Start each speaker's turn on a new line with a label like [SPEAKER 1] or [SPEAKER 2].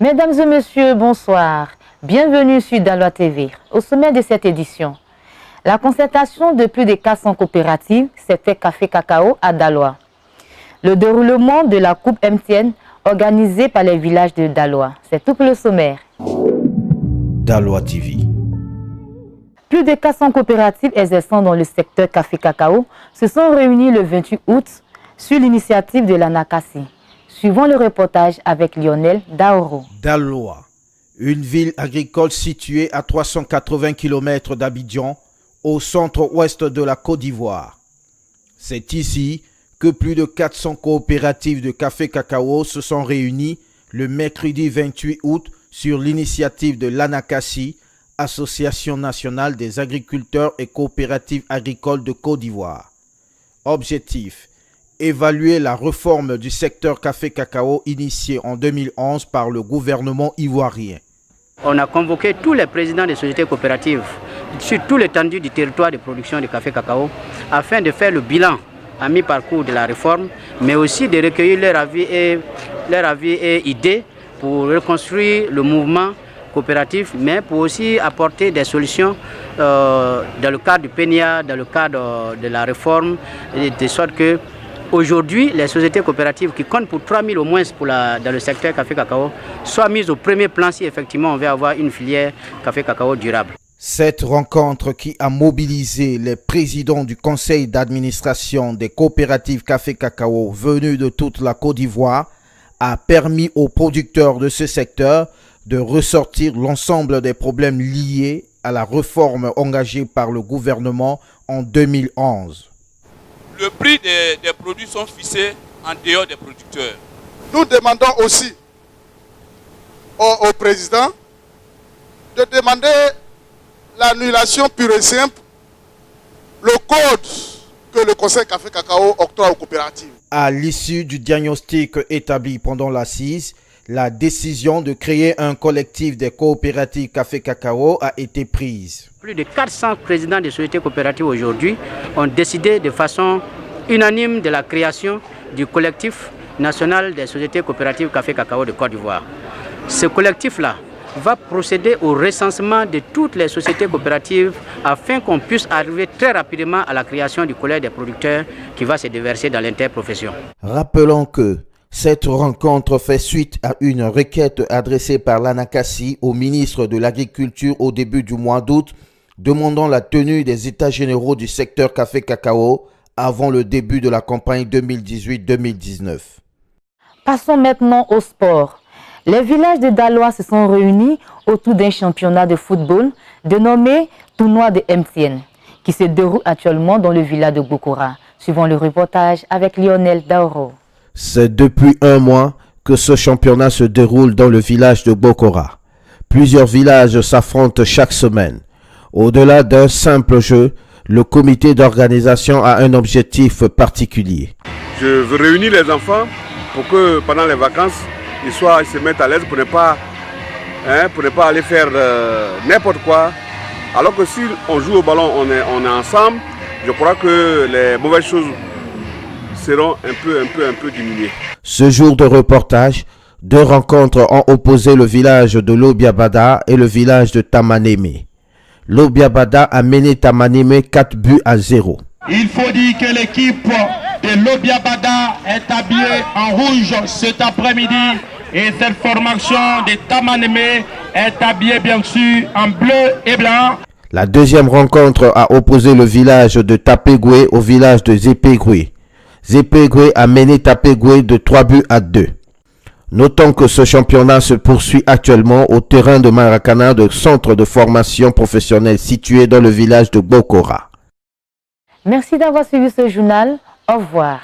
[SPEAKER 1] Mesdames et messieurs, bonsoir. Bienvenue sur Daloa TV. Au sommet de cette édition, la concertation de plus de 400 coopératives s'est fait Café Cacao à Daloa. Le déroulement de la Coupe MTN organisée par les villages de Daloa. C'est tout pour le sommaire.
[SPEAKER 2] Daloa TV.
[SPEAKER 1] Plus de 400 coopératives exerçant dans le secteur Café Cacao se sont réunies le 28 août sur l'initiative de l'ANACASI. Suivons le reportage avec Lionel Daoro.
[SPEAKER 2] Daloa, une ville agricole située à 380 km d'Abidjan, au centre-ouest de la Côte d'Ivoire. C'est ici que plus de 400 coopératives de café cacao se sont réunies le mercredi 28 août sur l'initiative de l'ANACASI, Association nationale des agriculteurs et coopératives agricoles de Côte d'Ivoire. Objectif: évaluer la réforme du secteur café-cacao initiée en 2011 par le gouvernement ivoirien.
[SPEAKER 3] On a convoqué tous les présidents des sociétés coopératives sur tout l'étendue du territoire de production de café-cacao afin de faire le bilan à mi-parcours de la réforme, mais aussi de recueillir leurs avis et idées pour reconstruire le mouvement coopératif, mais pour aussi apporter des solutions dans le cadre du PNIA, dans le cadre de la réforme, de sorte que aujourd'hui, les sociétés coopératives qui comptent pour 3000 au moins dans le secteur café-cacao soient mises au premier plan si effectivement on veut avoir une filière café-cacao durable.
[SPEAKER 2] Cette rencontre qui a mobilisé les présidents du conseil d'administration des coopératives café-cacao venus de toute la Côte d'Ivoire a permis aux producteurs de ce secteur de ressortir l'ensemble des problèmes liés à la réforme engagée par le gouvernement en 2011.
[SPEAKER 4] Le prix des produits sont fixés en dehors des producteurs.
[SPEAKER 5] Nous demandons aussi au président de demander l'annulation pure et simple, le code que le Conseil Café Cacao octroie aux coopératives.
[SPEAKER 2] À l'issue du diagnostic établi pendant l'assise, la décision de créer un collectif des coopératives Café Cacao a été prise.
[SPEAKER 3] Plus de 400 présidents de sociétés coopératives aujourd'hui ont décidé de façon unanime de la création du collectif national des sociétés coopératives Café Cacao de Côte d'Ivoire. Ce collectif-là va procéder au recensement de toutes les sociétés coopératives afin qu'on puisse arriver très rapidement à la création du collège des producteurs qui va se déverser dans l'interprofession.
[SPEAKER 2] Rappelons que cette rencontre fait suite à une requête adressée par l'ANACASI au ministre de l'Agriculture au début du mois d'août, demandant la tenue des états généraux du secteur café-cacao avant le début de la campagne 2018-2019.
[SPEAKER 1] Passons maintenant au sport. Les villages de Daloa se sont réunis autour d'un championnat de football dénommé Tournoi de MTN, qui se déroule actuellement dans le village de Bokora. Suivant le reportage avec Lionel Daoro.
[SPEAKER 2] C'est depuis un mois que ce championnat se déroule dans le village de Bokora. Plusieurs villages s'affrontent chaque semaine. Au-delà d'un simple jeu, le comité d'organisation a un objectif particulier.
[SPEAKER 6] Je veux réunir les enfants pour que pendant les vacances, ils se mettent à l'aise pour ne pas aller faire n'importe quoi. Alors que si on joue au ballon, on est ensemble, je crois que les mauvaises choses seront un peu diminuées.
[SPEAKER 2] Ce jour de reportage, deux rencontres ont opposé le village de Lobiabada et le village de Tamanémé. Lobiabada a mené Tamanémé 4-0.
[SPEAKER 7] Il faut dire que l'équipe de Lobiabada est habillée en rouge cet après-midi et cette formation de Tamanémé est habillée bien sûr en bleu et blanc.
[SPEAKER 2] La deuxième rencontre a opposé le village de Tapegoué au village de Zépégoué. Zépégoué a mené Tapegoué de 3-2. Notons que ce championnat se poursuit actuellement au terrain de Maracana de centre de formation professionnelle situé dans le village de Bokora.
[SPEAKER 1] Merci d'avoir suivi ce journal. Au revoir.